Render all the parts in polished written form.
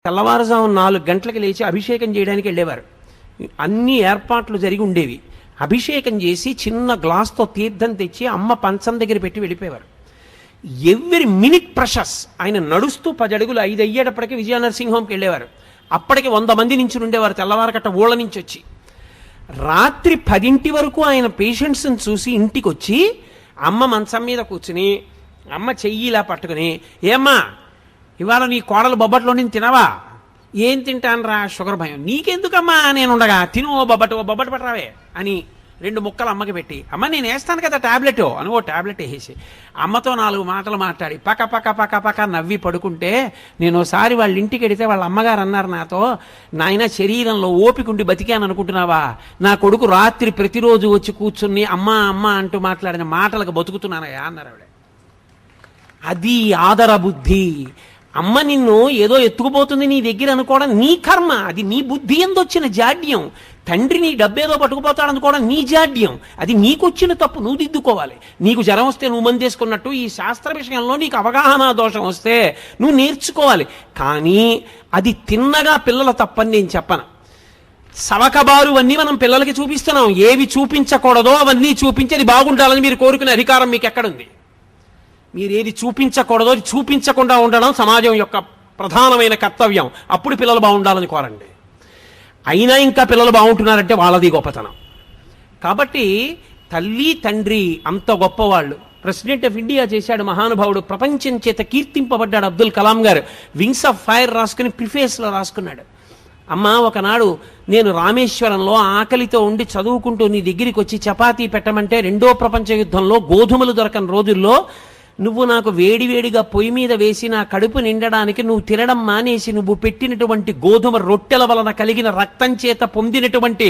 తెల్లవారుజాము 4 గంటలకు లేచి అభిషేకం చేయడానికి వెళ్ళేవారు. అన్ని ఏర్పాట్లు జరిగి ఉండేవి. అభిషేకం చేసి చిన్న గ్లాస్తో తీర్థం తెచ్చి అమ్మ పంచం దగ్గర పెట్టి వెళ్ళిపోయేవారు. Every minute ప్రషస్. ఆయన నడుస్తూ 10 అడుగులు 5 అయ్యేటప్పటికీ విజయనరసింహంకి వెళ్ళేవారు. అప్పటికి 100 మంది నుంచి ఉండేవారు తెల్లవారకట్ట ఊళ్ళ నుంచి వచ్చి. రాత్రి 10 వరకు ఆయన పేషెంట్స్ని చూసి ఇంటికి వచ్చి అమ్మ మంచం మీద కూర్చుని అమ్మ చెయ్యి ఇలా పట్టుకుని, ఏమ్మా ఇవాళ నీ కోడలు బొబ్బట్లో నేను తినవా? ఏం తింటాను రా, షుగర్ భయం. నీకెందుకమ్మా నేను ఉండగా, తిను ఓ బొబ్బట్ పట్టరావే అని 2 ముక్కలు అమ్మకి పెట్టి, అమ్మ నేను వేస్తాను కదా టాబ్లెట్ అని ఓ టాబ్లెట్ వేసేసి అమ్మతో 4 మాటలు మాట్లాడి పక్క పక్క పక్క పక్క నవ్వి పడుకుంటే, నేను ఒకసారి వాళ్ళ ఇంటికి వెడితే వాళ్ళ అమ్మగారు అన్నారు నాతో, నాయన శరీరంలో ఓపికండి బతికాను అనుకుంటున్నావా? నా కొడుకు రాత్రి ప్రతిరోజు వచ్చి కూర్చుని అమ్మ అమ్మ అంటూ మాట్లాడిన మాటలకు బతుకుతున్నానయ్యా అన్నారు ఆవిడ. అది ఆదర బుద్ధి. అమ్మ నిన్ను ఏదో ఎత్తుకుపోతుంది నీ దగ్గర అనుకోవడం నీ కర్మ, అది నీ బుద్ధి ఎందొచ్చిన జాడ్యం. తండ్రి నీ డబ్బేదో పట్టుకుపోతాడు అనుకోవడం నీ జాడ్యం, అది నీకొచ్చిన తప్పు, నువ్వు దిద్దుకోవాలి. నీకు జ్వరం వస్తే నువ్వు మందేసుకున్నట్టు ఈ శాస్త్ర విషయంలో నీకు అవగాహన దోషం వస్తే నువ్వు నేర్చుకోవాలి. కానీ అది తిన్నగా పిల్లల తప్పని నేను చెప్పను. సవకబారు అన్నీ మనం పిల్లలకి చూపిస్తున్నాం. ఏవి చూపించకూడదో అవన్నీ చూపించి అది బాగుండాలని మీరు కోరుకునే అధికారం మీకు ఎక్కడుంది? మీరు ఏది చూపించకూడదో అది చూపించకుండా ఉండడం సమాజం యొక్క ప్రధానమైన కర్తవ్యం. అప్పుడు పిల్లలు బాగుండాలని కోరండి. అయినా ఇంకా పిల్లలు బాగుంటున్నారంటే వాళ్ళది గొప్పతనం. కాబట్టి తల్లి తండ్రి అంత గొప్పవాళ్ళు. ప్రెసిడెంట్ ఆఫ్ ఇండియా చేశాడు మహానుభావుడు, ప్రపంచం చేత కీర్తింపబడ్డాడు అబ్దుల్ కలాం గారు. వింగ్స్ ఆఫ్ ఫైర్ రాసుకుని ప్రిఫేస్లో రాసుకున్నాడు, అమ్మ ఒకనాడు నేను రామేశ్వరంలో ఆకలితో ఉండి చదువుకుంటూ నీ దగ్గరికి వచ్చి చపాతీ పెట్టమంటే 2వ ప్రపంచ యుద్ధంలో గోధుమలు దొరకని రోజుల్లో నువ్వు నాకు వేడివేడిగా పొయ్యి మీద వేసి నా కడుపు నిండడానికి నువ్వు తినడం మానేసి నువ్వు పెట్టినటువంటి గోధుమ రొట్టెల వలన కలిగిన రక్తం చేత పొందినటువంటి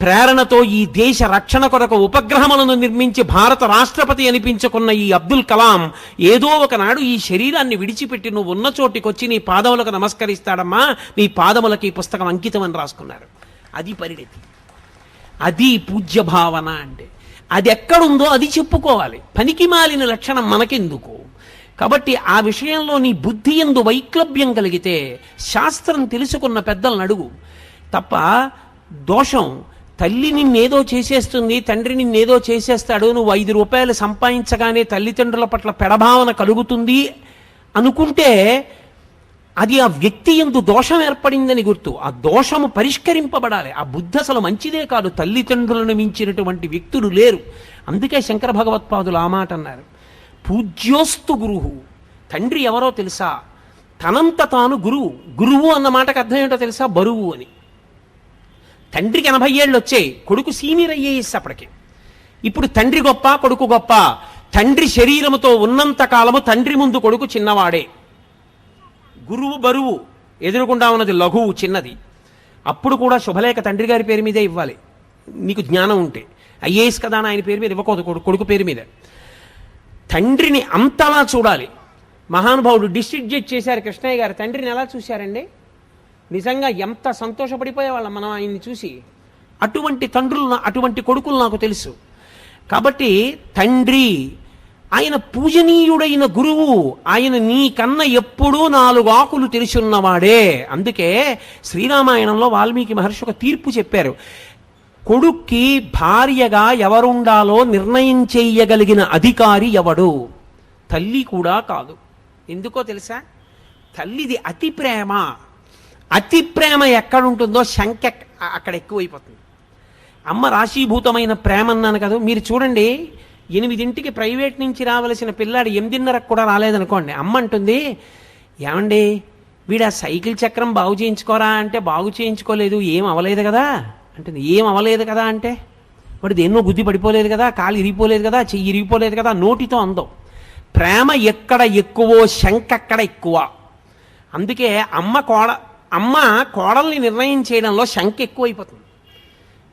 ప్రేరణతో ఈ దేశ రక్షణ కొరకు ఉపగ్రహములను నిర్మించి భారత రాష్ట్రపతి అనిపించుకున్న ఈ అబ్దుల్ కలాం ఏదో ఒకనాడు ఈ శరీరాన్ని విడిచిపెట్టి నువ్వు ఉన్న చోటికొచ్చి నీ పాదములకు నమస్కరిస్తాడమ్మా, నీ పాదములకు ఈ పుస్తకం అంకితం అని రాసుకున్నారు. అది పరిణితి, అది పూజ్య భావన. అంటే అది ఎక్కడుందో అది చెప్పుకోవాలి. పనికి మాలిన లక్షణం మనకెందుకు? కాబట్టి ఆ విషయంలో నీ బుద్ధి యందు వైక్లభ్యం కలిగితే శాస్త్రం తెలుసుకున్న పెద్దలను అడుగు తప్ప. దోషం తల్లి నిన్నేదో చేసేస్తుంది, తండ్రి నిన్నేదో చేసేస్తాడు, నువ్వు 5 రూపాయలు సంపాదించగానే తల్లిదండ్రుల పట్ల పెడభావన కలుగుతుంది అనుకుంటే అది ఆ వ్యక్తి యందు దోషం ఏర్పడిందని గుర్తు. ఆ దోషము పరిష్కరింపబడాలి. ఆ బుద్ధి అసలు మంచిదే కాదు. తల్లిదండ్రులను మించినటువంటి వ్యక్తులు లేరు. అందుకే శంకర భగవత్పాదులు ఆ మాట అన్నారు, పూజ్యోస్తు గురువు. తండ్రి ఎవరో తెలుసా? తనంత తాను గురువు. గురువు అన్న మాటకు అర్థం ఏంటో తెలుసా? బరువు అని. తండ్రికి 80 ఏళ్ళు వచ్చాయి, కొడుకు సీనియర్ అయ్యేసి అప్పటికి. ఇప్పుడు తండ్రి గొప్ప కొడుకు గొప్ప? తండ్రి శరీరముతో ఉన్నంత కాలము తండ్రి ముందు కొడుకు చిన్నవాడే. గురువు బరువు, ఎదురుకుండా ఉన్నది లఘువు చిన్నది. అప్పుడు కూడా శుభలేఖ తండ్రి గారి పేరు మీదే ఇవ్వాలి నీకు జ్ఞానం ఉంటే. ఐఏఎస్ కదా అని ఆయన పేరు మీద ఇవ్వకూడదు, కొడుకు పేరు మీద. తండ్రిని అంతలా చూడాలి. మహానుభావుడు డిస్ట్రిక్ట్ జడ్జ్ చేశారు కృష్ణయ్య గారు. తండ్రిని ఎలా చూశారండి? నిజంగా ఎంత సంతోషపడిపోయేవాళ్ళం మనం ఆయన్ని చూసి. అటువంటి తండ్రులు, అటువంటి కొడుకులు నాకు తెలుసు. కాబట్టి తండ్రి ఆయన పూజనీయుడైన గురువు. ఆయన నీకన్నా ఎప్పుడూ 4 ఆకులు తెలిసున్నవాడే. అందుకే శ్రీరామాయణంలో వాల్మీకి మహర్షి ఒక తీర్పు చెప్పారు. కొడుక్కి భార్యగా ఎవరుండాలో నిర్ణయం చేయగలిగిన అధికారి ఎవడు? తల్లి కూడా కాదు. ఎందుకో తెలుసా? తల్లిది అతి ప్రేమ. అతి ప్రేమ ఎక్కడుంటుందో శంక అక్కడ ఎక్కువైపోతుంది. అమ్మ రాశీభూతమైన ప్రేమ అన్నాను కదా. మీరు చూడండి, 8ంటికి ప్రైవేట్ నుంచి రావలసిన పిల్లాడు 8:30కు కూడా రాలేదనుకోండి, అమ్మ అంటుంది, ఏమండి వీడు ఆ సైకిల్ చక్రం బాగు చేయించుకోరా అంటే, బాగు చేయించుకోలేదు, ఏం అవ్వలేదు కదా అంటుంది. ఏం అవ్వలేదు కదా అంటే, వాడు దేన్నో గుద్ది పడిపోలేదు కదా, కాలు ఇరిగిపోలేదు కదా, చెయ్యి ఇరిగిపోలేదు కదా, నోటితో అందం. ప్రేమ ఎక్కడ ఎక్కువో శంక అక్కడ ఎక్కువ. అందుకే అమ్మ కోడల్ని నిర్ణయం చేయడంలో శంక ఎక్కువైపోతుంది.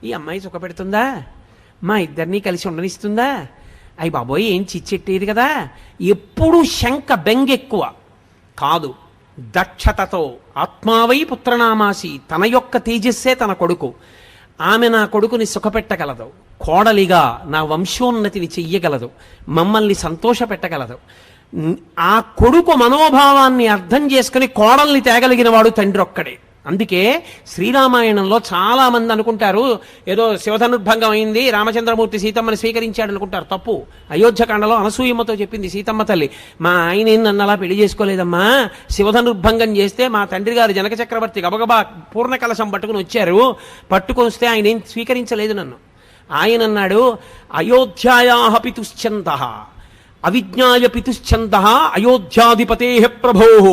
ఈ అమ్మాయి సుఖపెడుతుందా, మా ఇద్దరినీ కలిసి ఉండనిస్తుందా, అయ్యి బాబోయ్ ఏం చిచ్చెట్టేది కదా, ఎప్పుడు శంక బెంగెక్కువ కాదు. దక్షతతో ఆత్మావై పుత్రనామాసి, తన యొక్క తేజస్సే తన కొడుకు. ఆమె నా కొడుకుని సుఖపెట్టగలదు, కోడలిగా నా వంశోన్నతిని చెయ్యగలదు, మమ్మల్ని సంతోషపెట్టగలదు. ఆ కొడుకు మనోభావాన్ని అర్థం చేసుకుని కోడల్ని తేగలిగిన వాడు తండ్రి ఒక్కడే. అందుకే శ్రీరామాయణంలో చాలా మంది అనుకుంటారు ఏదో శివధనుర్భంగం అయింది, రామచంద్రమూర్తి సీతమ్మని స్వీకరించాడు అనుకుంటారు. తప్పు. అయోధ్యకాండలో అనసూయమ్మతో చెప్పింది సీతమ్మ తల్లి, మా ఆయన నన్ను అలా పెళ్లి చేసుకోలేదమ్మా, శివధనుర్భంగం చేస్తే మా తండ్రి గారు జనక చక్రవర్తి గబగబా పూర్ణ కలశం పట్టుకుని వచ్చారు, పట్టుకొని వస్తే ఆయన ఏం స్వీకరించలేదు నన్ను. ఆయన అన్నాడు, అయోధ్యాయాః పితుశ్చందః అవిజ్ఞాయ పితుశ్చందః అయోధ్యాధిపతే ప్రభోః.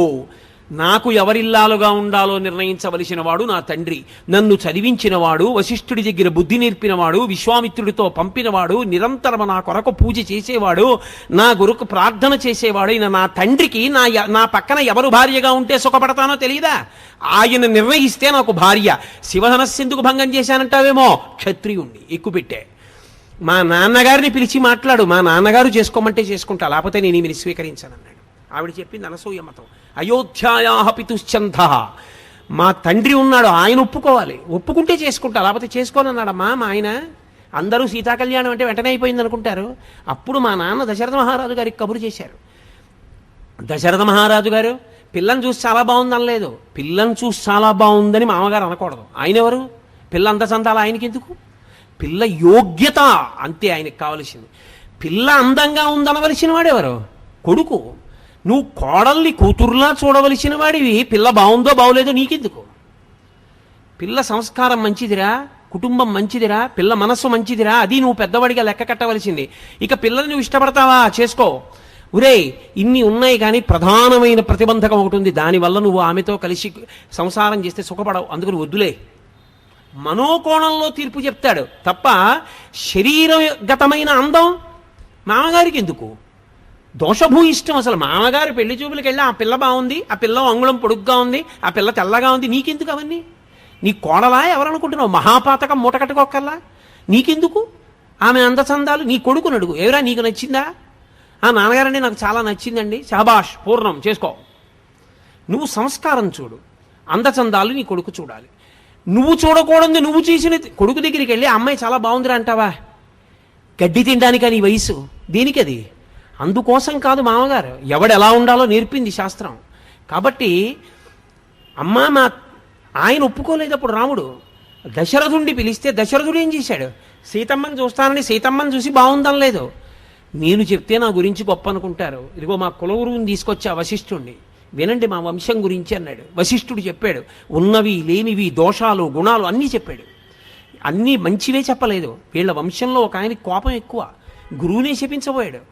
నాకు ఎవరిల్లాలుగా ఉండాలో నిర్ణయించవలసిన వాడు నా తండ్రి, నన్ను చదివించినవాడు, వశిష్ఠుడి దగ్గర బుద్ధి నేర్పినవాడు, విశ్వామిత్రుడితో పంపినవాడు, నిరంతరం నా కొరకు పూజ చేసేవాడు, నా గురుకు ప్రార్థన చేసేవాడు అయిన నా తండ్రికి నా పక్కన ఎవరు భార్యగా ఉంటే సుఖపడతానో తెలియదా? ఆయన నిర్ణయిస్తే నాకు భార్య. శివధనస్సెందుకు భంగం చేశానంటావేమో, క్షత్రియుణ్ణి ఎక్కుపెట్టే. మా నాన్నగారిని పిలిచి మాట్లాడు, మా నాన్నగారు చేసుకోమంటే చేసుకుంటా, లేకపోతే నేను ఈమెని స్వీకరించానన్నాడు. ఆవిడ చెప్పింది అనసూయమ్మతో, అయోధ్యాయాః పితుశ్చందః, మా తండ్రి ఉన్నాడు, ఆయన ఒప్పుకోవాలి, ఒప్పుకుంటే చేసుకుంటా, లేకపోతే చేసుకోనన్నాడమ్మా మా ఆయన. అందరూ సీతాకళ్యాణం అంటే వెంటనే అయిపోయింది అనుకుంటారు. అప్పుడు మా నాన్న దశరథ మహారాజు గారికి కబురు చేశారు. దశరథ మహారాజు గారు పిల్లని చూసి చాలా బాగుంది అనలేదు, పిల్లని చూసి చాలా బాగుందని మామగారు అనకూడదు. ఆయన ఎవరు? పిల్ల అంత చందాలి ఆయనకి ఎందుకు? పిల్ల యోగ్యత అంతే ఆయనకి కావలసింది. పిల్ల అందంగా ఉందనవలసిన వాడెవరు? కొడుకు. నువ్వు కోడల్ని కూతురులా చూడవలసిన వాడివి, పిల్ల బాగుందో బాగులేదో నీకెందుకు? పిల్ల సంస్కారం మంచిదిరా, కుటుంబం మంచిదిరా, పిల్ల మనస్సు మంచిదిరా, అది నువ్వు పెద్దవాడిగా లెక్క కట్టవలసింది. ఇక పిల్లల్ని నువ్వు ఇష్టపడతావా, చేసుకో. ఉరే ఇన్ని ఉన్నాయి కానీ ప్రధానమైన ప్రతిబంధకం ఒకటి ఉంది, దానివల్ల నువ్వు ఆమెతో కలిసి సంసారం చేస్తే సుఖపడవు, అందుకని వద్దులే. మనోకోణంలో తీర్పు చెప్తాడు తప్ప శరీరగతమైన అందం మామగారికి ఎందుకు? దోషభూయిష్టం. అసలు మామగారు పెళ్లి చూపులకు వెళ్ళి ఆ పిల్ల బాగుంది, ఆ పిల్ల అంగుళం పొడుగ్గా ఉంది, ఆ పిల్ల తెల్లగా ఉంది, నీకెందుకు అవన్నీ? నీ కోడలా ఎవరనుకుంటున్నావు? మహాపాతకం మూట కట్టుకోకల్లా నీకెందుకు ఆమె అందచందాలు? నీ కొడుకుని అడుగు, ఎవరా నీకు నచ్చిందా? ఆ నాన్నగారండి నాకు చాలా నచ్చిందండి, శాబాష్ పూర్ణం చేసుకో. నువ్వు సంస్కారం చూడు, అందచందాలు నీ కొడుకు చూడాలి. నువ్వు చూడకూడదు, నువ్వు చేసిన కొడుకు దగ్గరికి వెళ్ళి అమ్మాయి చాలా బాగుందిరా అంటావా? గడ్డి తినడానికి నీ వయసు దేనికి అది? అందుకోసం కాదు మామగారు, ఎవడు ఎలా ఉండాలో నేర్పింది శాస్త్రం. కాబట్టి అమ్మా మా ఆయన ఒప్పుకోలేదు. అప్పుడు రాముడు దశరథుడిని పిలిస్తే దశరథుడు ఏం చేశాడు? సీతమ్మని చూస్తానని సీతమ్మని చూసి బాగుందనలేదు. నేను చెప్తే నా గురించి గొప్ప అనుకుంటారు, ఇదిగో మా కులగురువుని తీసుకొచ్చా వశిష్ఠుణ్ణి, వినండి మా వంశం గురించి అన్నాడు. వశిష్ఠుడు చెప్పాడు, ఉన్నవి లేనివి దోషాలు గుణాలు అన్నీ చెప్పాడు. అన్నీ మంచివే చెప్పలేదు. వీళ్ళ వంశంలో ఒక ఆయనకి కోపం ఎక్కువ, గురువునే శపించబోయాడు.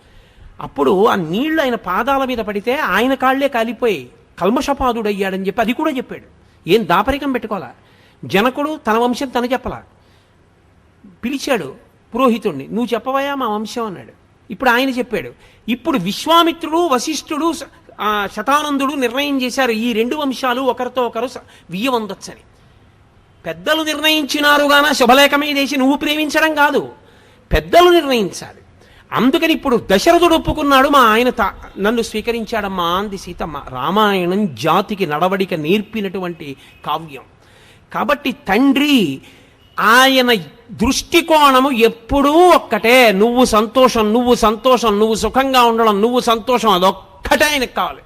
అప్పుడు ఆ నీళ్లు ఆయన పాదాల మీద పడితే ఆయన కాళ్లే కాలిపోయి కల్మషపాదుడయ్యాడని చెప్పి అది కూడా చెప్పాడు. ఏం దాపరికం పెట్టుకోవాలా? జనకుడు తన వంశం తను చెప్పలా, పిలిచాడు పురోహితుణ్ణి, నువ్వు చెప్పవయా మా వంశం అన్నాడు. ఇప్పుడు ఆయన చెప్పాడు. ఇప్పుడు విశ్వామిత్రుడు వశిష్ఠుడు శతానందుడు నిర్ణయం చేశారు, ఈ రెండు వంశాలు ఒకరితో ఒకరు వియ్యవందొచ్చని. పెద్దలు నిర్ణయించినారుగాన శుభలేఖమే చేసి నువ్వు ప్రేమించడం కాదు, పెద్దలు నిర్ణయించాలి. అందుకని ఇప్పుడు దశరథుడు ఒప్పుకున్నాడు, మా ఆయన నన్ను స్వీకరించాడమ్మా అంది సీతమ్మ. రామాయణం జాతికి నడవడిక నేర్పినటువంటి కావ్యం. కాబట్టి తండ్రి ఆయన దృష్టికోణము ఎప్పుడూ ఒక్కటే, నువ్వు సంతోషం, నువ్వు సంతోషం, నువ్వు సుఖంగా ఉండడం, నువ్వు సంతోషం, అదొక్కటే ఆయనకు కావాలి.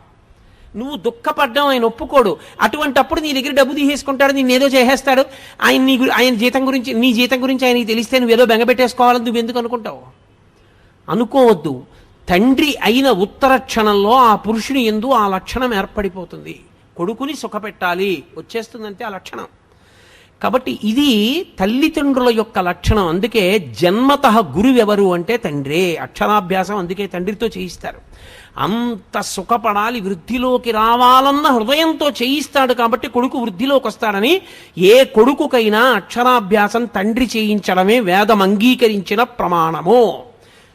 నువ్వు దుఃఖపడ్డం ఆయన ఒప్పుకోడు. అటువంటప్పుడు నీ దగ్గర డబ్బు తీసేసుకుంటాడు, నిన్నేదో చేసేస్తాడు. ఆయన జీతం గురించి, నీ జీతం గురించి ఆయనకి తెలిస్తే నువ్వేదో బెంగపెట్టేసుకోవాలని నువ్వెందుకు అనుకుంటావు? అనుకోవద్దు. తండ్రి అయిన ఉత్తర క్షణంలో ఆ పురుషుని యందు ఆ లక్షణం ఏర్పడిపోతుంది. కొడుకుని సుఖపెట్టాలి వచ్చేస్తుందంటే ఆ లక్షణం. కాబట్టి ఇది తల్లిదండ్రుల యొక్క లక్షణం. అందుకే జన్మతః గురువెవరు అంటే తండ్రే. అక్షరాభ్యాసం అందుకే తండ్రితో చేయిస్తారు. అంత సుఖపడాలి, వృద్ధిలోకి రావాలన్న హృదయంతో చేయిస్తాడు. కాబట్టి కొడుకు వృద్ధిలోకి వస్తాడని ఏ కొడుకుకైనా అక్షరాభ్యాసం తండ్రి చేయించడమే వేదం అంగీకరించిన ప్రమాణము.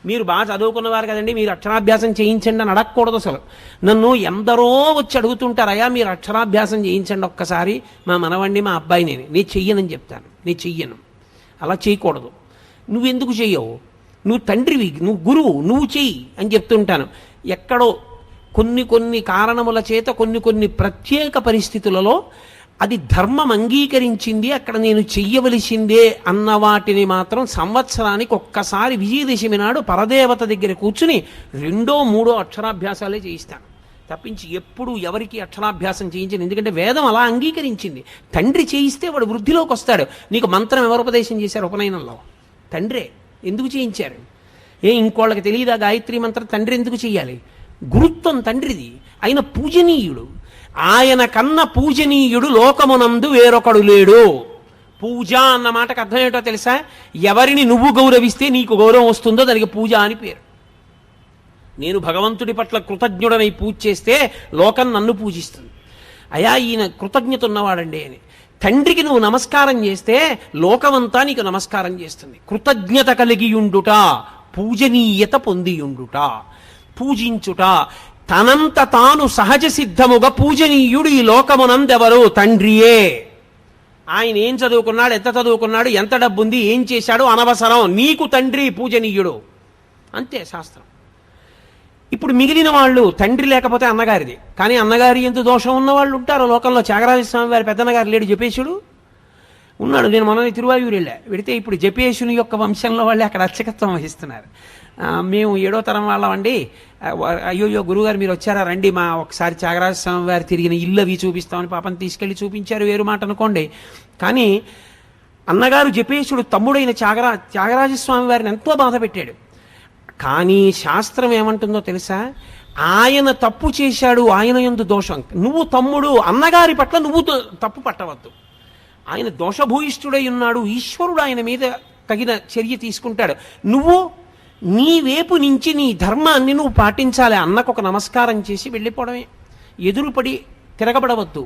మీరు బాగా చదువుకున్నవారు కదండి, మీరు అక్షరాభ్యాసం చేయించండి అని అడగకూడదు. అసలు నన్ను ఎందరో వచ్చి అడుగుతుంటారయ్యా మీరు అక్షరాభ్యాసం చేయించండి ఒక్కసారి, మా మనవండి మా అబ్బాయి నేను చెయ్యనని చెప్తాను. నేను చెయ్యను, అలా చేయకూడదు. నువ్వెందుకు చెయ్యవు? నువ్వు తండ్రివి, నువ్వు గురువు, నువ్వు చెయ్యి అని చెప్తుంటాను. ఎక్కడో కొన్ని కారణముల చేత కొన్ని ప్రత్యేక పరిస్థితులలో అది ధర్మం అంగీకరించింది, అక్కడ నేను చెయ్యవలసిందే అన్న వాటిని మాత్రం సంవత్సరానికి ఒక్కసారి విజయదశమి నాడు పరదేవత దగ్గర కూర్చుని 2, 3 అక్షరాభ్యాసాలే చేయిస్తాను తప్పించి ఎప్పుడు ఎవరికి అక్షరాభ్యాసం చేయించను. ఎందుకంటే వేదం అలా అంగీకరించింది. తండ్రి చేయిస్తే వాడు వృద్ధిలోకి వస్తాడు. నీకు మంత్రం ఎవరు ఉపదేశం చేశారు ఉపనయనంలో? తండ్రే. ఎందుకు చేయించారు? ఇంకోళ్ళకి తెలియదా గాయత్రి మంత్రం? తండ్రి ఎందుకు చెయ్యాలి? గురుత్వం తండ్రిది. ఆయన పూజనీయుడు. ఆయన కన్న పూజనీయుడు లోకమునందు వేరొకడు లేడు. పూజ అన్న మాటకు అర్థం ఏంటో తెలుసా? ఎవరిని నువ్వు గౌరవిస్తే నీకు గౌరవం వస్తుందో దానికి పూజ అని పేరు. నేను భగవంతుడి పట్ల కృతజ్ఞుడనై పూజ చేస్తే లోకం నన్ను పూజిస్తుంది. అయా ఈయన కృతజ్ఞత ఉన్నవాడండి అని. తండ్రికి నువ్వు నమస్కారం చేస్తే లోకమంతా నీకు నమస్కారం చేస్తుంది. కృతజ్ఞత కలిగియుండుట, పూజనీయత పొందియుండుట, పూజించుట. తనంత తాను సహజ సిద్ధముగా పూజనీయుడు ఈ లోకమునందెవరు? తండ్రియే. ఆయన ఏం చదువుకున్నాడు, ఎంత చదువుకున్నాడు, ఎంత డబ్బుంది, ఏం చేశాడు అనవసరం. నీకు తండ్రి పూజనీయుడు, అంతే శాస్త్రం. ఇప్పుడు మిగిలిన వాళ్ళు తండ్రి లేకపోతే అన్నగారిది. కానీ అన్నగారి ఎంత దోషం ఉన్న వాళ్ళు ఉంటారు లోకంలో. త్యాగరాజస్వామి వారి పెద్దన్నగారు లేడు, జపేశుడు ఉన్నాడు. నేను మొన్న తిరువాయూరు వెడితే ఇప్పుడు జపేశుని యొక్క వంశంలో వాళ్ళే అక్కడ అర్చకత్వం వహిస్తున్నారు. మేము 7వ తరం వాళ్ళమండి. అయ్యోయ్యో గురుగారు మీరు వచ్చారా, రండి మా ఒకసారి త్యాగరాజస్వామి వారు తిరిగిన ఇల్లు అవి చూపిస్తామని పాపం తీసుకెళ్ళి చూపించారు. వేరు మాట అనుకోండి. కానీ అన్నగారు జపేశుడు తమ్ముడైన త్యాగరాజస్వామి వారిని ఎంతో బాధ పెట్టాడు. కానీ శాస్త్రం ఏమంటుందో తెలుసా? ఆయన తప్పు చేశాడు, ఆయన యందు దోషం. నువ్వు తమ్ముడు, అన్నగారి పట్ల నువ్వు తప్పు పట్టవద్దు. ఆయన దోషభూయిష్ఠుడై ఉన్నాడు, ఈశ్వరుడు ఆయన మీద తగిన చర్య తీసుకుంటాడు. నువ్వు నీ వైపు నుంచి నీ ధర్మాన్ని నువ్వు పాటించాలి. అన్నకు ఒక నమస్కారం చేసి వెళ్ళిపోవడమే. ఎదురుపడి తిరగబడవద్దు.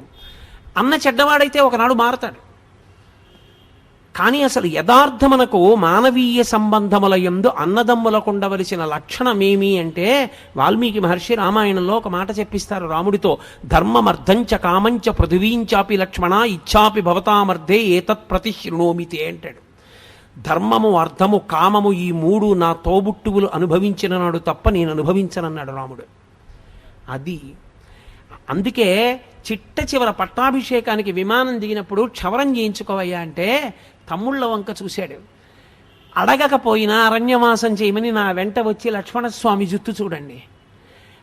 అన్న చెడ్డవాడైతే ఒకనాడు మారతాడు. కానీ అసలు యథార్థమునకు మానవీయ సంబంధముల యందు అన్నదమ్ములకు ఉండవలసిన లక్షణమేమి అంటే, వాల్మీకి మహర్షి రామాయణంలో ఒక మాట చెప్పిస్తారు రాముడితో. ధర్మమర్థంచ కామంచ పృథివీంచాపి లక్ష్మణ ఇచ్చాపి భవతామర్థే ఏతత్ ప్రతిశృణోమితే అంటాడు. ధర్మము, అర్థము, కామము ఈ 3 నా తోబుట్టువులు అనుభవించిన నాడు తప్ప నేను అనుభవించనన్నాడు రాముడు. అది అందుకే చిట్ట చివర పట్టాభిషేకానికి విమానం దిగినప్పుడు క్షవరం చేయించుకోవయ్యా అంటే తమ్ముళ్ళ వంక చూశాడు. అడగకపోయినా అరణ్యవాసం చేయమని నా వెంట వచ్చి లక్ష్మణస్వామి జుత్తు చూడండి.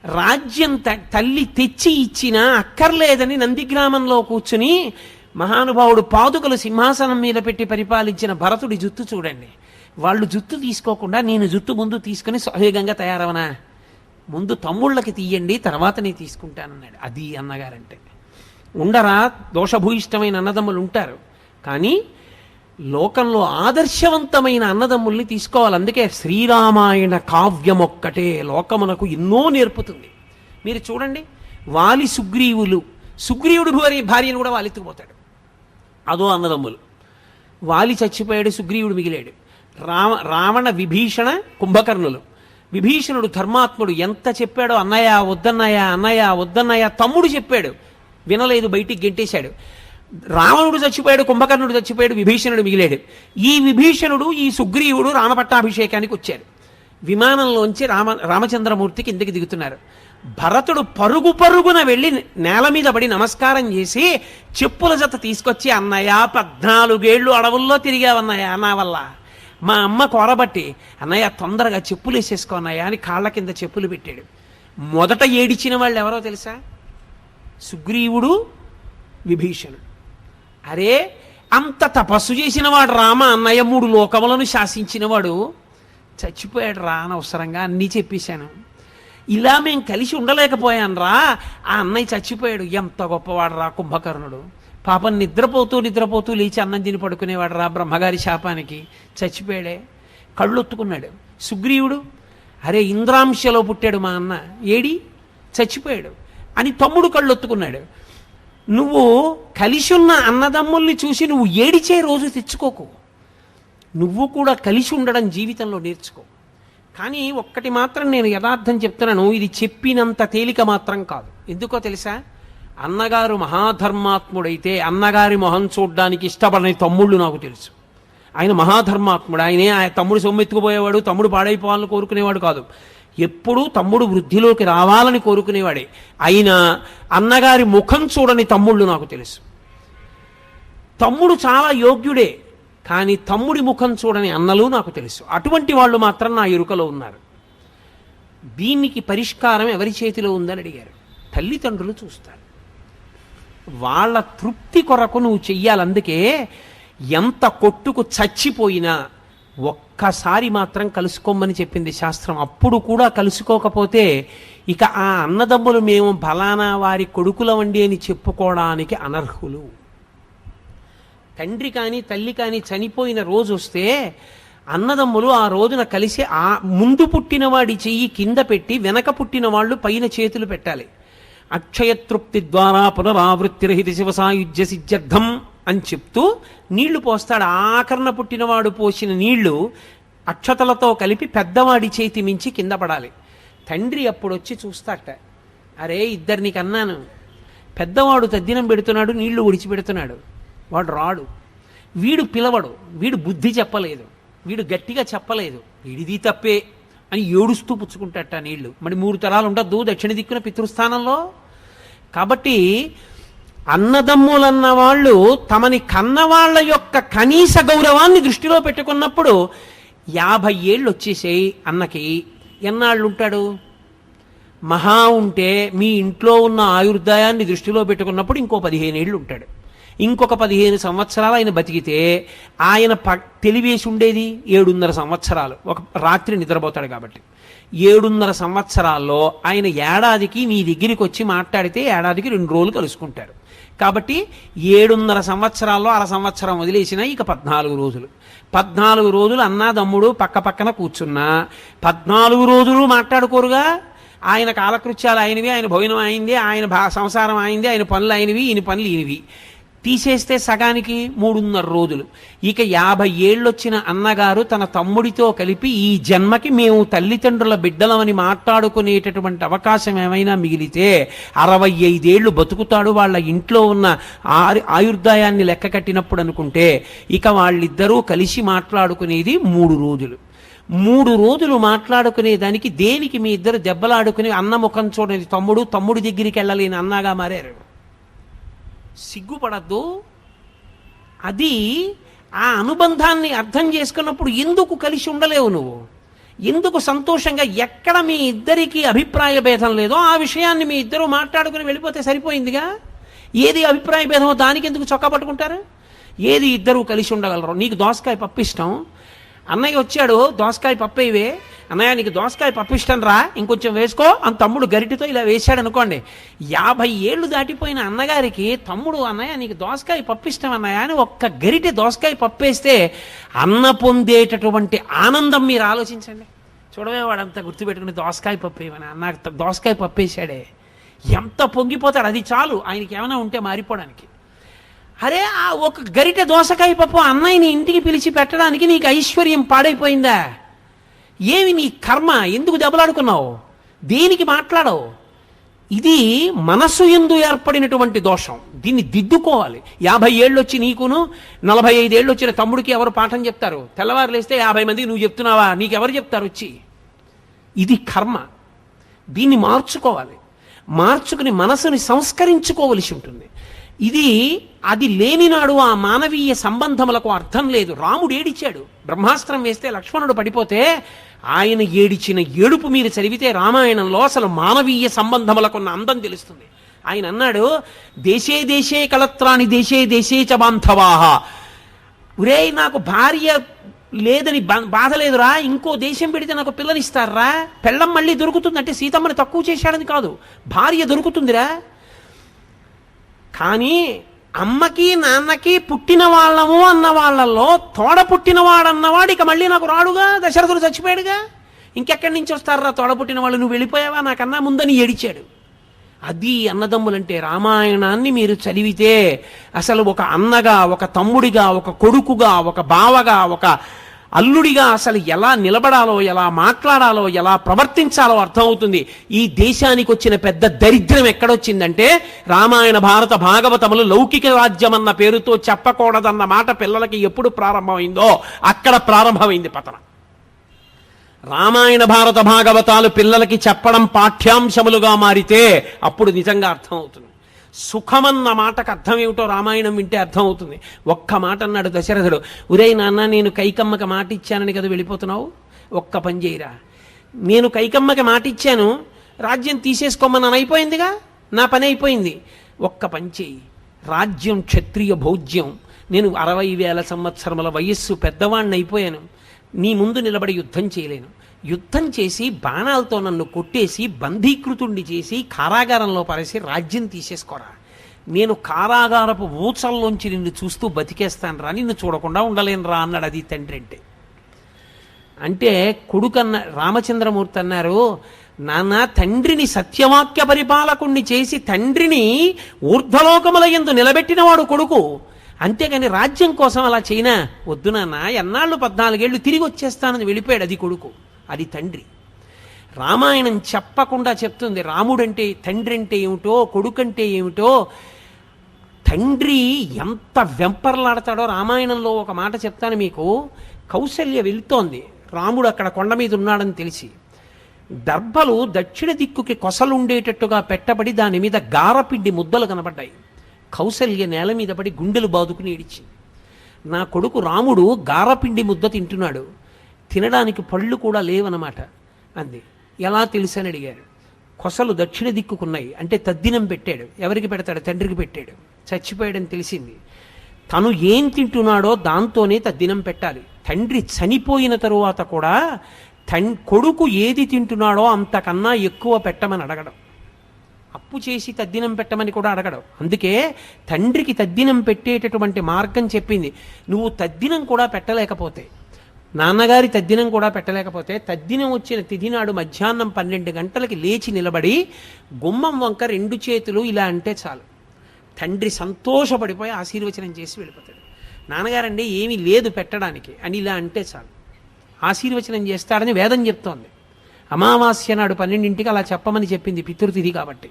రాజ్యం తల్లి తెచ్చి ఇచ్చినా అక్కర్లేదని నందిగ్రామంలో కూర్చుని మహానుభావుడు పాదుకలు సింహాసనం మీద పెట్టి పరిపాలించిన భరతుడి జుత్తు చూడండి. వాళ్ళు జుత్తు తీసుకోకుండా నేను జుత్తు ముందు తీసుకుని సహేగంగా తయారవనా? ముందు తమ్ముళ్ళకి తీయండి, తర్వాత నేను తీసుకుంటానన్నాడు. అది అన్నగారంటే. ఉండరా దోషభూయిష్టమైన అన్నదమ్ములు ఉంటారు, కానీ లోకంలో ఆదర్శవంతమైన అన్నదమ్ముల్ని తీసుకోవాలి. అందుకే శ్రీరామాయణ కావ్యం ఒక్కటే లోకమునకు ఎన్నో నేర్పుతుంది. మీరు చూడండి, వాలి సుగ్రీవులు, సుగ్రీవుడు భార్యను కూడా వాలెత్తుకుపోతాడు. అదో అన్నదమ్ములు. వాలి చచ్చిపోయాడు, సుగ్రీవుడు మిగిలాడు. రావణ విభీషణ కుంభకర్ణులు. విభీషణుడు ధర్మాత్ముడు, ఎంత చెప్పాడో అన్నయ్య వద్దన్నయ్య, అన్నయ్య వద్దన్నయ్య. తమ్ముడు చెప్పాడు, వినలేదు, బయటికి గెంటేశాడు. రావణుడు చచ్చిపోయాడు, కుంభకర్ణుడు చచ్చిపోయాడు, విభీషణుడు మిగిలాడు. ఈ విభీషణుడు ఈ సుగ్రీవుడు రామపట్టాభిషేకానికి వచ్చారు. విమానంలోంచి రామచంద్రమూర్తి కిందకి దిగుతున్నారు. భరతుడు పరుగు పరుగున వెళ్ళి నేల మీద పడి నమస్కారం చేసి చెప్పుల జత తీసుకొచ్చి, అన్నయ్య 14 ఏళ్ళు అడవుల్లో తిరిగావన్నయ్య నా వల్ల, మా అమ్మ కోరబట్టి, అన్నయ్య తొందరగా చెప్పులు వేసేసుకో అన్నయ్య అని కాళ్ళ కింద చెప్పులు పెట్టాడు. మొదట ఏడిచిన వాళ్ళు ఎవరో తెలుసా? సుగ్రీవుడు, విభీషణుడు. అరే అంత తపస్సు చేసినవాడు రామ, అన్నయ్య 3 లోకములను శాసించినవాడు చచ్చిపోయాడు రా, అనవసరంగా అన్నీ చెప్పేశాను, ఇలా మేము కలిసి ఉండలేకపోయాను రా, ఆ అన్నయ్య చచ్చిపోయాడు, ఎంత గొప్పవాడు రా కుంభకర్ణుడు, పాపం నిద్రపోతూ లేచి అన్నం తిని పడుకునేవాడు రా, బ్రహ్మగారి శాపానికి చచ్చిపోయాడే. కళ్ళొత్తుకున్నాడు. సుగ్రీవుడు, అరే ఇంద్రాంశలో పుట్టాడు మా అన్న, ఏడి చచ్చిపోయాడు అని తమ్ముడు కళ్ళొత్తుకున్నాడు. నువ్వు కలిసి ఉన్న అన్నదమ్ముల్ని చూసి నువ్వు ఏడిచే రోజు తెచ్చుకోకు. నువ్వు కూడా కలిసి ఉండడం జీవితంలో నేర్చుకో. కానీ ఒక్కటి మాత్రం నేను యథార్థం చెప్తున్నాను, ఇది చెప్పినంత తేలిక మాత్రం కాదు. ఎందుకో తెలుసా? అన్నగారు మహాధర్మాత్ముడైతే అన్నగారి మొహం చూడ్డానికి ఇష్టపడని తమ్ముళ్ళు నాకు తెలుసు. ఆయన మహాధర్మాత్ముడు. ఆయనే ఆయన తమ్ముడు సొమ్మెత్తుకుపోయేవాడు, తమ్ముడు పాడైపోవాలని కోరుకునేవాడు కాదు. ఎప్పుడూ తమ్ముడు వృద్ధిలోకి రావాలని కోరుకునేవాడే. అయినా అన్నగారి ముఖం చూడని తమ్ముళ్ళు నాకు తెలుసు. తమ్ముడు చాలా యోగ్యుడే, కానీ తమ్ముడి ముఖం చూడని అన్నలు నాకు తెలుసు. అటువంటి వాళ్ళు మాత్రం నా ఎరుకలో ఉన్నారు. దీనికి పరిష్కారం ఎవరి చేతిలో ఉందని అడిగారు. తల్లిదండ్రులు చూస్తారు. వాళ్ళ తృప్తి కొరకు నువ్వు చెయ్యాలి. అందుకే ఎంత కొట్టుకు చచ్చిపోయినా ఒక్కసారి మాత్రం కలుసుకోమని చెప్పింది శాస్త్రం. అప్పుడు కూడా కలుసుకోకపోతే ఇక ఆ అన్నదమ్ములు మేము ఫలానా వారి కొడుకులవండి అని చెప్పుకోవడానికి అనర్హులు. తండ్రి కానీ తల్లి కానీ చనిపోయిన రోజు వస్తే అన్నదమ్ములు ఆ రోజున కలిసి ఆ ముందు పుట్టినవాడి చెయ్యి కింద పెట్టి వెనక పుట్టిన వాళ్ళు పైన చేతులు పెట్టాలి. అక్షయతృప్తి ద్వారా పునరావృత్తిరహిత శివసాయుధ్య సిద్ధ్యర్థం అని చెప్తూ నీళ్లు పోస్తాడు. ఆకరణ పుట్టినవాడు పోసిన నీళ్లు అక్షతలతో కలిపి పెద్దవాడి చేతి మించి కింద పడాలి. తండ్రి అప్పుడు వచ్చి చూస్తాట, అరే ఇద్దరిని కన్నాను, పెద్దవాడు తద్దినం పెడుతున్నాడు, నీళ్లు విడిచిపెడుతున్నాడు, వాడు రాడు, వీడు పిలవడు, వీడు బుద్ధి చెప్పలేదు, వీడు గట్టిగా చెప్పలేదు, వీడిది తప్పే అని ఏడుస్తూ పుచ్చుకుంటాట నీళ్లు. మరి 3 తరాలు ఉండద్దు దక్షిణ దిక్కున పితృస్థానంలో. కాబట్టి అన్నదమ్ములన్న వాళ్ళు తమని కన్నవాళ్ల యొక్క కనీస గౌరవాన్ని దృష్టిలో పెట్టుకున్నప్పుడు 50 ఏళ్ళు వచ్చేసాయి అన్నకి, ఎన్నాళ్ళు ఉంటాడు? మహా ఉంటే మీ ఇంట్లో ఉన్న ఆయుర్దాయాన్ని దృష్టిలో పెట్టుకున్నప్పుడు ఇంకో 15 ఏళ్ళు ఉంటాడు. ఇంకొక 15 సంవత్సరాలు ఆయన బతికితే ఆయన తెలివేసి ఉండేది 7.5 సంవత్సరాలు. ఒక రాత్రి నిద్రపోతాడు కాబట్టి 7.5 సంవత్సరాల్లో ఆయన ఏడాదికి మీ దగ్గరికి వచ్చి మాట్లాడితే ఏడాదికి 2 రోజులు కలుసుకుంటారు. కాబట్టి 7.5 సంవత్సరాల్లో అర సంవత్సరం వదిలేసిన ఇక 14 రోజులు. 14 రోజులు అన్నాదమ్ముడు పక్క పక్కన కూర్చున్నా 14 రోజులు మాట్లాడుకోరుగా. ఆయన కాలకృత్యాలు ఆయనవి, ఆయన భోజనం అయింది, ఆయన సంసారం అయింది, ఆయన పనులు అయినవి, ఈయన పనులు ఈయనవి. తీసేస్తే సగానికి 3.5 రోజులు. ఇక 50 ఏళ్ళు వచ్చిన అన్నగారు తన తమ్ముడితో కలిపి ఈ జన్మకి మేము తల్లిదండ్రుల బిడ్డలమని మాట్లాడుకునేటటువంటి అవకాశం ఏమైనా మిగిలితే 65 ఏళ్ళు బతుకుతాడు. వాళ్ళ ఇంట్లో ఉన్న ఆయుర్దాయాన్ని లెక్క కట్టినప్పుడు అనుకుంటే ఇక వాళ్ళిద్దరూ కలిసి మాట్లాడుకునేది 3 రోజులు. 3 రోజులు మాట్లాడుకునే దానికి దేనికి మీ ఇద్దరు దెబ్బలాడుకుని అన్న ముఖం చూడని తమ్ముడి దగ్గరికి వెళ్ళలేని అన్నగా మారారు. సిగ్గుపడద్దు. అది ఆ అనుబంధాన్ని అర్థం చేసుకున్నప్పుడు ఎందుకు కలిసి ఉండలేవు నువ్వు? ఎందుకు సంతోషంగా ఎక్కడ మీ ఇద్దరికి అభిప్రాయ భేదం లేదో ఆ విషయాన్ని మీ ఇద్దరు మాట్లాడుకుని వెళ్ళిపోతే సరిపోయిందిగా. ఏది అభిప్రాయ భేదమో దానికి ఎందుకు చొక్కా పట్టుకుంటారు? ఏది ఇద్దరు కలిసి ఉండగలరు. నీకు దోసకాయ పప్పు ఇష్టం, అన్నయ్య వచ్చాడు దోసకాయ పప్పు ఇవే, అన్నయ్య నీకు దోసకాయ పప్పు ఇష్టం రా, ఇంకొంచెం వేసుకో అని తమ్ముడు గరిటితో ఇలా వేశాడు అనుకోండి. 50 ఏళ్ళు దాటిపోయిన అన్నగారికి తమ్ముడు అన్నయ్య నీకు దోసకాయ పప్పు ఇష్టం అన్నయ్య అని ఒక్క గరిటె దోసకాయ పప్పు వేస్తే అన్న పొందేటటువంటి ఆనందం మీరు ఆలోచించండి. చూడవే వాడంతా గుర్తుపెట్టుకుని దోసకాయ పప్పు ఏమన్నా నాకు దోసకాయ పప్పు వేసాడే, ఎంత పొంగిపోతాడు. అది చాలు ఆయనకి ఏమైనా ఉంటే మారిపోవడానికి. అరే ఆ ఒక గరిటె దోసకాయ పప్పు అన్నయ్యని ఇంటికి పిలిచి పెట్టడానికి నీకు ఐశ్వర్యం పాడైపోయిందా? ఏమి నీ కర్మ? ఎందుకు దెబ్బలాడుకున్నావు? దేనికి మాట్లాడవు? ఇది మనసు యందు ఏర్పడినటువంటి దోషం. దీన్ని దిద్దుకోవాలి. 50 ఏళ్ళు వచ్చి నీకును 45 ఏళ్ళు వచ్చిన తమ్ముడికి ఎవరు పాఠం చెప్తారు? తెల్లవారు లేస్తే 50 మందికి నువ్వు చెప్తున్నావా? నీకెవరు చెప్తారు వచ్చి? ఇది కర్మ. దీన్ని మార్చుకోవాలి. మార్చుకుని మనసుని సంస్కరించుకోవలసి ఉంటుంది. అది లేనినాడు ఆ మానవీయ సంబంధములకు అర్థం లేదు. రాముడు ఏడిచాడు, బ్రహ్మాస్త్రం వేస్తే లక్ష్మణుడు పడిపోతే ఆయన ఏడిచిన ఏడుపు మీరు చదివితే రామాయణంలో అసలు మానవీయ సంబంధములకున్న అందం తెలుస్తుంది. ఆయన అన్నాడు, దేశే దేశే కళత్రాణి దేశే దేశే చ బాంధవాహ. ఒరే నాకు భార్య లేదని బాధ లేదురా, ఇంకో దేశం పెడితే నాకు పిల్లనిస్తారా? పెళ్ళం మళ్ళీ దొరుకుతుందంటే సీతమ్మని తక్కువ చేశాడని కాదు, భార్య దొరుకుతుందిరా. కానీ అమ్మకి నాన్నకి పుట్టిన వాళ్ళము అన్న వాళ్ళల్లో తోడ పుట్టినవాడన్నవాడు ఇక మళ్ళీ నాకు రాడుగా, దశరథుడు చచ్చిపోయాడుగా, ఇంకెక్కడి నుంచి వస్తారా తోడ పుట్టిన వాళ్ళు? నువ్వు వెళ్ళిపోయావా నాకన్నా ముందని ఏడిచాడు. అది అన్నదమ్ములంటే. రామాయణాన్ని మీరు చదివితే అసలు ఒక అన్నగా, ఒక తమ్ముడిగా, ఒక కొడుకుగా, ఒక బావగా, ఒక అల్లుడిగా అసలు ఎలా నిలబడాలో, ఎలా మాట్లాడాలో, ఎలా ప్రవర్తించాలో అర్థమవుతుంది. ఈ దేశానికి వచ్చిన పెద్ద దరిద్రం ఎక్కడొచ్చిందంటే రామాయణ భారత భాగవతములు లౌకిక రాజ్యం అన్న పేరుతో చెప్పకూడదన్న మాట పిల్లలకి ఎప్పుడు ప్రారంభమైందో అక్కడ ప్రారంభమైంది పతనం. రామాయణ భారత భాగవతాలు పిల్లలకి చెప్పడం పాఠ్యాంశములుగా మారితే అప్పుడు నిజంగా అర్థమవుతుంది. సుఖమన్న మాటకు అర్థం ఏమిటో రామాయణం వింటే అర్థం అవుతుంది. ఒక్క మాట అన్నాడు దశరథుడు, ఒరేయ్ నాన్న నేను కైకమ్మకి మాట ఇచ్చానని కదా వెళ్ళిపోతున్నావు, ఒక్క పని చేయరా, నేను కైకమ్మకి మాట ఇచ్చాను, రాజ్యం తీసేసుకోమని అయిపోయిందిగా, నా పని అయిపోయింది, ఒక్క పని చేయి, రాజ్యం క్షత్రియ భోజ్యం, నేను 60,000 సంవత్సరముల వయస్సు పెద్దవాణ్ణి అయిపోయాను, నీ ముందు నిలబడి యుద్ధం చేయలేను, యుద్ధం చేసి బాణాలతో నన్ను కొట్టేసి బంధీకృతుణ్ణి చేసి కారాగారంలో పరేసి రాజ్యం తీసేసుకోరా, నేను కారాగారపు ఊచల్లోంచి నిన్ను చూస్తూ బతికేస్తాను రా, నిన్ను చూడకుండా ఉండలేను రా అన్నాడు. అది తండ్రి అంటే కొడుకన్న రామచంద్రమూర్తి అన్నారు, నాన్న తండ్రిని సత్యవాక్య పరిపాలకుణ్ణి చేసి తండ్రిని ఊర్ధ్వలోకముల యందు నిలబెట్టినవాడు కొడుకు, అంతేగాని రాజ్యం కోసం అలా చేయనా, వద్దు నాన్న, ఎన్నాళ్ళు 14 ఏళ్ళు తిరిగి వచ్చేస్తానని వెళ్ళిపోయాడు. అది కొడుకు, అది తండ్రి. రామాయణం చెప్పకుండా చెప్తుంది రాముడంటే తండ్రి అంటే ఏమిటో, కొడుకంటే ఏమిటో. తండ్రి ఎంత వెంపర్లాడతాడో రామాయణంలో ఒక మాట చెప్తాను మీకు. కౌసల్య వెళ్తోంది, రాముడు అక్కడ కొండ మీద ఉన్నాడని తెలిసి దర్భలు దక్షిణ దిక్కుకి కొసలుండేటట్టుగా పెట్టబడి దాని మీద గారపిండి ముద్దలు కనబడ్డాయి. కౌసల్య నేల మీద పడి గుండెలు బాదుకుని ఏడిచింది. నా కొడుకు రాముడు గారపిండి ముద్ద తింటున్నాడు, తినడానికి పళ్ళు కూడా లేవన్నమాట అంది. ఎలా తెలుసని అడిగారు. కొసలు దక్షిణ దిక్కుకున్నాయి అంటే తద్దినం పెట్టాడు. ఎవరికి పెడతాడు? తండ్రికి పెట్టాడు. చచ్చిపోయాడని తెలిసింది. తను ఏం తింటున్నాడో దాంతోనే తద్దినం పెట్టాలి. తండ్రి చనిపోయిన తరువాత కూడా కొడుకు ఏది తింటున్నాడో అంతకన్నా ఎక్కువ పెట్టమని అడగడం, అప్పు చేసి తద్దినం పెట్టమని కూడా అడగడం. అందుకే తండ్రికి తద్దినం పెట్టేటటువంటి మార్గం చెప్పింది. నువ్వు తద్దినం కూడా పెట్టలేకపోతే, నాన్నగారి తద్దినం కూడా పెట్టలేకపోతే, తద్దినం వచ్చిన తిథి నాడు మధ్యాహ్నం 12 గంటలకి లేచి నిలబడి గుమ్మం వంక 2 చేతులు ఇలా అంటే చాలు, తండ్రి సంతోషపడిపోయి ఆశీర్వచనం చేసి వెళ్ళిపోతాడు. నాన్నగారండి ఏమీ లేదు పెట్టడానికి అని ఇలా అంటే చాలు, ఆశీర్వచనం చేస్తాడని వేదం చెప్తోంది. అమావాస్య నాడు 12ంటికి అలా చెప్పమని చెప్పింది, పితృతిథి కాబట్టి.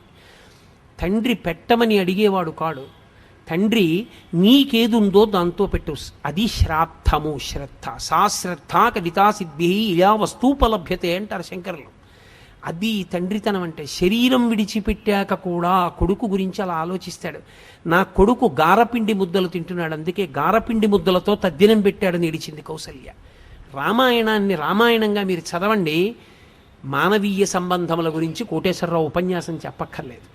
తండ్రి పెట్టమని అడిగేవాడు కాడు. తండ్రి నీకేదుందో దాంతో పెట్టు, అది శ్రాద్ధము. శ్రద్ధ సా శ్రద్ధ కవితా సిద్ధి ఇలా వస్తూపలభ్యతే అంటారు శంకరులు. అది తండ్రితనం అంటే. శరీరం విడిచిపెట్టాక కూడా కొడుకు గురించి అలా ఆలోచిస్తాడు. నా కొడుకు గారపిండి ముద్దలు తింటున్నాడు, అందుకే గారపిండి ముద్దలతో తద్దినం పెట్టాడని ఏడిచింది కౌసల్య. రామాయణాన్ని రామాయణంగా మీరు చదవండి. మానవీయ సంబంధముల గురించి కోటేశ్వరరావు ఉపన్యాసం చెప్పక్కర్లేదు.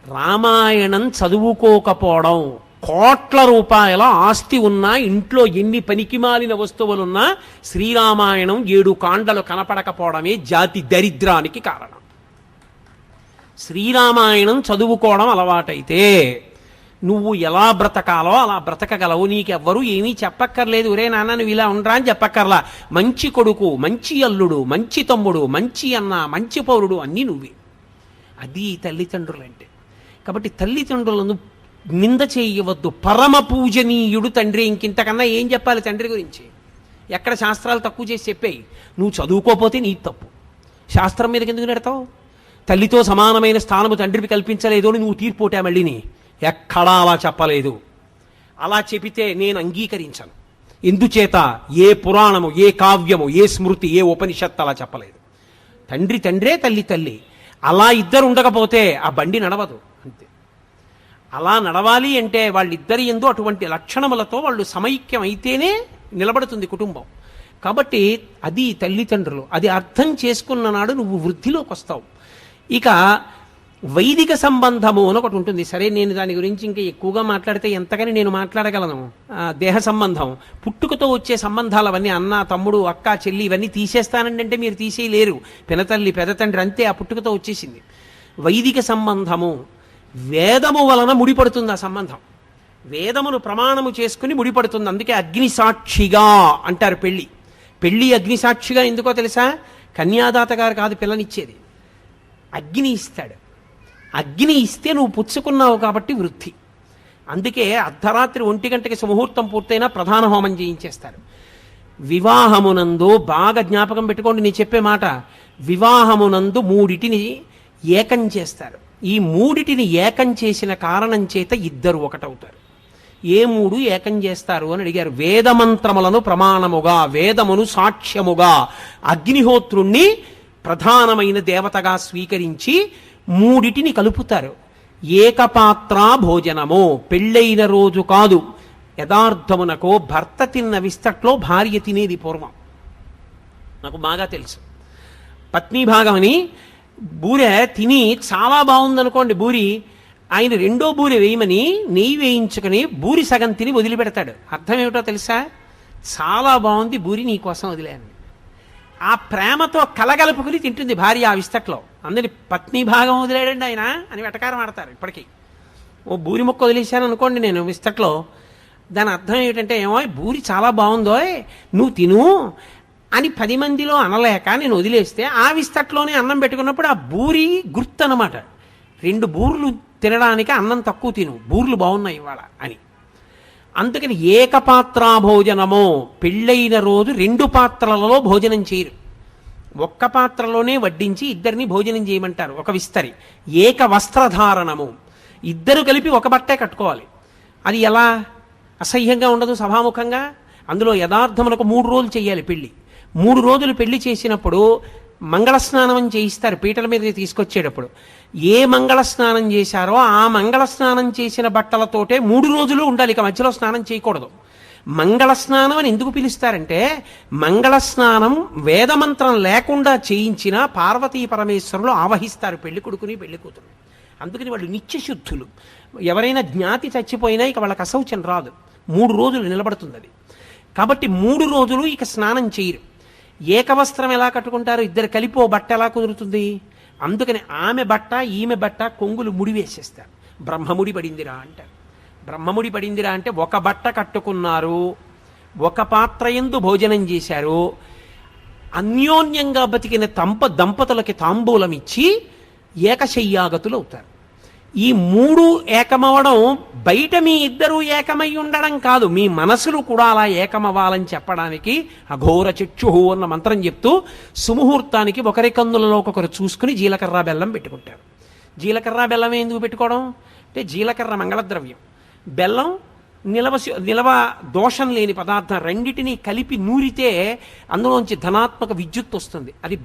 రామాయణం చదువుకోకపోవడం, కోట్ల రూపాయల ఆస్తి ఉన్నా, ఇంట్లో ఎన్ని పనికిమాలిన వస్తువులున్నా శ్రీరామాయణం 7 కాండలు కనపడకపోవడమే జాతి దరిద్రానికి కారణం. శ్రీరామాయణం చదువుకోవడం అలవాటైతే నువ్వు ఎలా బ్రతకాలో అలా బ్రతకగలవు. నీకెవ్వరూ ఏమీ చెప్పక్కర్లేదు. ఒరే నాన్న నువ్వు ఇలా ఉండరా అని చెప్పక్కర్లా. మంచి కొడుకు, మంచి అల్లుడు, మంచి తమ్ముడు, మంచి అన్న, మంచి పౌరుడు అన్నీ నువ్వే. అది తల్లిదండ్రులంటే. కాబట్టి తల్లిదండ్రులను నింద చేయవద్దు. పరమ పూజనీయుడు తండ్రి. ఇంకింతకన్నా ఏం చెప్పాలి తండ్రి గురించి? ఎక్కడ శాస్త్రాలు తక్కువ చేసి చెప్పాయి. నువ్వు చదువుకోపోతే నీ తప్పు, శాస్త్రం మీదకి ఎందుకు నెడతావు? తల్లితో సమానమైన స్థానము తండ్రికి కల్పించలేదు అని నువ్వు తీర్పోటా మళ్ళీని? ఎక్కడా అలా చెప్పలేదు. అలా చెబితే నేను అంగీకరించను. ఎందుచేత ఏ పురాణము, ఏ కావ్యము, ఏ స్మృతి, ఏ ఉపనిషత్తు అలా చెప్పలేదు. తండ్రి తండ్రే, తల్లి తల్లి. అలా ఇద్దరు ఉండకపోతే ఆ బండి నడవదు. అంతే. అలా నడవాలి అంటే వాళ్ళిద్దరి యందు అటువంటి లక్షణములతో వాళ్ళు సమైక్యం అయితేనే నిలబడుతుంది కుటుంబం. కాబట్టి అది తల్లిదండ్రులు. అది అర్థం చేసుకున్న నాడు నువ్వు వృద్ధిలోకి వస్తావు. ఇక వైదిక సంబంధము అని ఒకటి ఉంటుంది. సరే, నేను దాని గురించి ఇంకా ఎక్కువగా మాట్లాడితే ఎంతగాని నేను మాట్లాడగలను. దేహ సంబంధం, పుట్టుకతో వచ్చే సంబంధాలు అవన్నీ, అన్న తమ్ముడు అక్క చెల్లి ఇవన్నీ తీసేస్తానండి అంటే మీరు తీసేయలేరు. పినతల్లి పెదతండ్రి అంతే, ఆ పుట్టుకతో వచ్చేసింది. వైదిక సంబంధము వేదము వలన ముడిపడుతుంది. ఆ సంబంధం వేదమును ప్రమాణము చేసుకుని ముడిపడుతుంది. అందుకే అగ్నిసాక్షిగా అంటారు. పెళ్ళి అగ్నిసాక్షిగా ఎందుకో తెలుసా? కన్యాదాత గారు కాదు పిల్లనిచ్చేది, అగ్ని ఇస్తాడు. అగ్ని ఇస్తే నువ్వు పుచ్చుకున్నావు కాబట్టి వృద్ధి. అందుకే అర్ధరాత్రి 1 గంటకి ముహూర్తం పూర్తయినా ప్రధాన హోమం చేయించేస్తారు. వివాహమునందు బాగా జ్ఞాపకం పెట్టుకోండి నేను చెప్పే మాట. వివాహమునందు 3 ఏకం చేస్తారు. ఈ 3 ఏకం చేసిన కారణం చేత ఇద్దరు ఒకటవుతారు. ఏ 3 ఏకం చేస్తారు అని అడిగారు. వేదమంత్రములను ప్రమాణముగా, వేదమును సాక్ష్యముగా, అగ్నిహోత్రుణ్ణి ప్రధానమైన దేవతగా స్వీకరించి 3 కలుపుతారు. ఏకపాత్రా భోజనము, పెళ్ళైన రోజు కాదు, యథార్థమునకో భర్త తిన్న విస్తట్లో భార్య తినేది పూర్వం. నాకు బాగా తెలుసు. పత్నీభాగం అని బూరె తిని చాలా బాగుందనుకోండి బూరి, ఆయన రెండో బూరె వేయమని నెయ్యి వేయించుకుని బూరి సగం తిని వదిలిపెడతాడు. అర్థం ఏమిటో తెలుసా? చాలా బాగుంది బూరి, నీకోసం వదిలేయండి. ఆ ప్రేమతో కలగలుపుకుని తింటుంది భార్య ఆ విస్తట్లో. అందరి పత్ని భాగం వదిలేడండి ఆయన అని వెటకారం ఆడతారు ఇప్పటికీ. ఓ బూరి ముక్క వదిలేశాను అనుకోండి నేను విస్తట్లో, దాని అర్థం ఏమిటంటే, ఏమో బూరి చాలా బాగుందో నువ్వు తిను అని 10 మందిలో అనలేక నేను వదిలేస్తే ఆ విస్తట్లోనే అన్నం పెట్టుకున్నప్పుడు ఆ బూరి గుర్తు అన్నమాట. 2 బూర్లు తినడానికి అన్నం తక్కువ తిను, బూర్లు బాగున్నాయి ఇవాళ అని. అందుకని ఏకపాత్రా భోజనము, పెళ్ళైన రోజు 2 పాత్రలలో భోజనం చేయరు. ఒక్క పాత్రలోనే వడ్డించి ఇద్దరిని భోజనం చేయమంటారు. ఒక విస్తరి. ఏక వస్త్రధారణము, ఇద్దరు కలిపి ఒక బట్టే కట్టుకోవాలి. అది ఎలా? అసహ్యంగా ఉండదు సభాముఖంగా. అందులో యథార్థమునకు 3 రోజులు చేయాలి పెళ్లి. 3 రోజులు పెళ్లి చేసినప్పుడు మంగళస్నానం అని చేయిస్తారు పీటల మీద తీసుకొచ్చేటప్పుడు. ఏ మంగళ స్నానం చేశారో ఆ మంగళ స్నానం చేసిన బట్టలతోటే 3 రోజులు ఉండాలి, ఇక మధ్యలో స్నానం చేయకూడదు. మంగళ స్నానం అని ఎందుకు పిలుస్తారంటే, మంగళ స్నానం వేదమంత్రం లేకుండా చేయించిన పార్వతీ పరమేశ్వరులు ఆవహిస్తారు పెళ్లి కొడుకుని పెళ్లి కూతురు. అందుకని వాళ్ళు నిత్యశుద్ధులు. ఎవరైనా జ్ఞాతి చచ్చిపోయినా ఇక వాళ్ళకి అశౌచం రాదు. 3 రోజులు నిలబడుతుంది అది. కాబట్టి 3 రోజులు ఇక స్నానం చేయరు. ఏకవస్త్రం ఎలా కట్టుకుంటారు? ఇద్దరు కలిపి ఓ బట్ట ఎలా కుదురుతుంది? అందుకని ఆమె బట్ట ఈమె బట్ట కొంగులు ముడి వేసేస్తారు. బ్రహ్మముడి పడిందిరా అంటారు. బ్రహ్మముడి పడిందిరా అంటే ఒక బట్ట కట్టుకున్నారు, ఒక పాత్ర యందు భోజనం చేశారు, అన్యోన్యంగా బతికిన దంపతులకి తాంబూలం ఇచ్చి ఏకశయ్యాగతులు అవుతారు. ఈ 3 ఏకమవడం బయట మీ ఇద్దరూ ఏకమై ఉండడం కాదు, మీ మనసులు కూడా అలా ఏకమవ్వాలని చెప్పడానికి అఘోర చక్షుహు అన్న మంత్రం చెప్తూ సుముహూర్తానికి ఒకరి కన్నులలో ఒకరు చూసుకుని జీలకర్ర బెల్లం పెట్టుకుంటారు. జీలకర్ర బెల్లం ఎందుకు పెట్టుకోవడం అంటే, జీలకర్ర మంగళద్రవ్యం, బెల్లం నిలవ దోషం లేని పదార్థం. రెండిటినీ కలిపి నూరితే అందులోంచి ధనాత్మక విద్యుత్ వస్తుంది. అది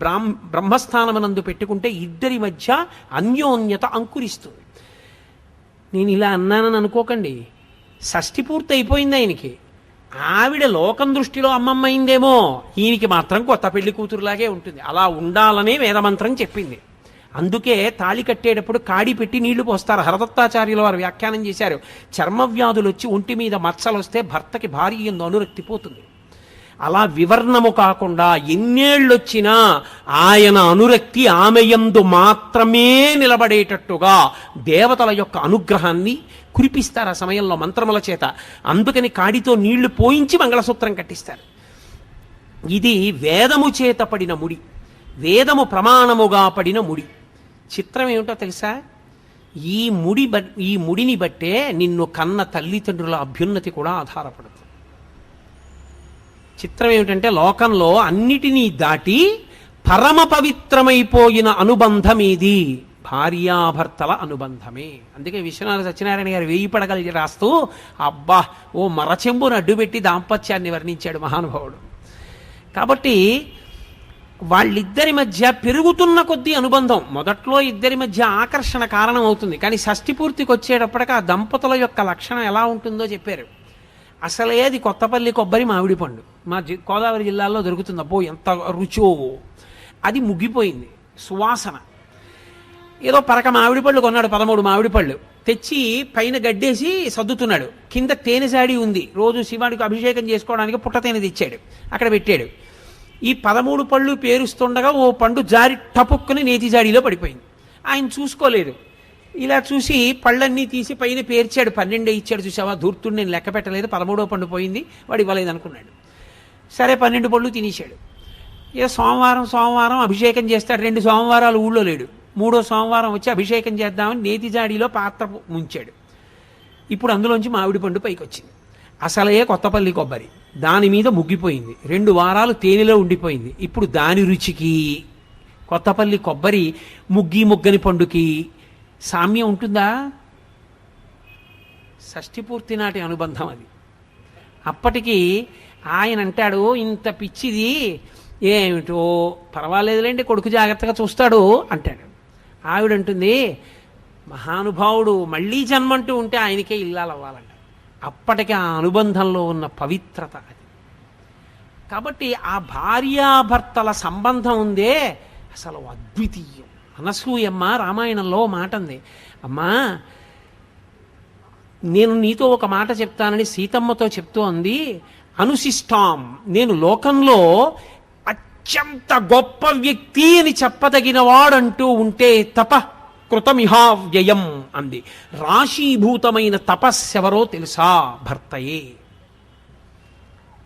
బ్రహ్మస్థానమనందు పెట్టుకుంటే ఇద్దరి మధ్య అన్యోన్యత అంకురిస్తుంది. నేను ఇలా అన్నానని అనుకోకండి, షష్ఠి పూర్తి అయిపోయింది ఆయనకి. ఆవిడ లోకం దృష్టిలో అమ్మమ్మ అయిందేమో, ఈయనకి మాత్రం కొత్త పెళ్లి కూతురులాగే ఉంటుంది. అలా ఉండాలనే వేదమంత్రం చెప్పింది. అందుకే తాళి కట్టేటప్పుడు కాడి పెట్టి నీళ్లు పోస్తారు. హరదత్తాచార్యుల వారు వ్యాఖ్యానం చేశారు, చర్మవ్యాధులు వచ్చి ఒంటి మీద మచ్చలు వస్తే భర్తకి భార్య యందు అనురక్తి పోతుంది. అలా వివర్ణము కాకుండా ఎన్నేళ్ళొచ్చినా ఆయన అనురక్తి ఆమె యందు మాత్రమే నిలబడేటట్టుగా దేవతల యొక్క అనుగ్రహాన్ని కురిపిస్తారు ఆ సమయంలో మంత్రముల చేత. అందుకని కాడితో నీళ్లు పోయించి మంగళసూత్రం కట్టిస్తారు. ఇది వేదము చేత పడిన ముడి, వేదము ప్రమాణముగా పడిన ముడి. చిత్రం ఏమిటో తెలుసా? ఈ ముడిని బట్టే నిన్ను కన్న తల్లిదండ్రుల అభ్యున్నతి కూడా ఆధారపడుతుంది. చిత్రం ఏమిటంటే, లోకంలో అన్నిటినీ దాటి పరమ పవిత్రమైపోయిన అనుబంధం ఏది? భార్యాభర్తల అనుబంధమే. అందుకే విశ్వనాథ సత్యనారాయణ గారు 1000 పడగలు రాస్తూ అబ్బా ఓ మరచెంబును అడ్డుపెట్టి దాంపత్యాన్ని వర్ణించాడు మహానుభావుడు. కాబట్టి వాళ్ళిద్దరి మధ్య పెరుగుతున్న కొద్దీ అనుబంధం, మొదట్లో ఇద్దరి మధ్య ఆకర్షణ కారణం అవుతుంది, కానీ షష్ఠి పూర్తికి వచ్చేటప్పటికి ఆ దంపతుల యొక్క లక్షణం ఎలా ఉంటుందో చెప్పారు. అసలే అది కొత్తపల్లి కొబ్బరి మామిడి పండు మా గోదావరి జిల్లాలో దొరుకుతుంది. అబ్బో ఎంత రుచో! అది ముగ్గిపోయింది సువాసన. ఏదో పరక మామిడి పళ్ళు కొన్నాడు, 13 మామిడి పళ్ళు తెచ్చి పైన గడ్డేసి సర్దుతున్నాడు. కింద తేనె జాడి ఉంది, రోజు శివాడికి అభిషేకం చేసుకోవడానికి పుట్ట తేనె తెచ్చాడు, అక్కడ పెట్టాడు. ఈ 13 పళ్ళు పేరుస్తుండగా ఓ పండు జారి టపుక్కుని నేతి జాడీలో పడిపోయింది. ఆయన చూసుకోలేదు, ఇలా చూసి పళ్ళన్నీ తీసి పైన పేర్చాడు. 12 ఇచ్చాడు. చూసావా ధూర్తుడు, నేను లెక్క పెట్టలేదు, 13వ పండు పోయింది, వాడు ఇవ్వలేదు అనుకున్నాడు. సరే 12 పళ్ళు తినేశాడు. ఇక సోమవారం అభిషేకం చేస్తాడు. 2 సోమవారాలు ఊళ్ళో లేడు. 3వ సోమవారం వచ్చి అభిషేకం చేద్దామని నేతి జాడీలో పాత్ర ముంచాడు. ఇప్పుడు అందులోంచి మామిడి పండు పైకి వచ్చింది. అసలే కొత్తపల్లి కొబ్బరి, దాని మీద ముగ్గిపోయింది. 2 వారాలు తేనెలో ఉండిపోయింది. ఇప్పుడు దాని రుచికి కొత్తపల్లి కొబ్బరి ముగ్గని పండుకి సామ్యం ఉంటుందా? షష్ఠి పూర్తి నాటి అనుబంధం అది. అప్పటికి ఆయన అంటాడు, ఇంత పిచ్చిది ఏమిటో పర్వాలేదులేండి, కొడుకు జాగ్రత్తగా చూస్తాడు అంటాడు. ఆవిడంటుంది, మహానుభావుడు మళ్ళీ జన్మంటూ ఉంటే ఆయనకే ఇల్లాలు అవ్వాలంట. అప్పటికి ఆ అనుబంధంలో ఉన్న పవిత్రత అది. కాబట్టి ఆ భార్యాభర్తల సంబంధం ఉందే అసలు అద్వితీయం. అనసూయమ్మ రామాయణంలో మాట ఉంది, అమ్మా నేను నీతో ఒక మాట చెప్తానని సీతమ్మతో చెప్తూ అంది, అనుశిష్టాం, నేను లోకంలో అత్యంత గొప్ప వ్యక్తి అని చెప్పదగిన వాడంటూ ఉంటే తప కృతమిహావ్యయం అంది. రాశీభూతమైన తపస్సెవరో తెలుసా? భర్తయే.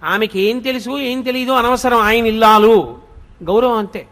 ఆమెకి ఏం తెలుసు ఏం తెలీదు అనవసరం, ఆయన ఇల్లాలు గౌరవం అంతే.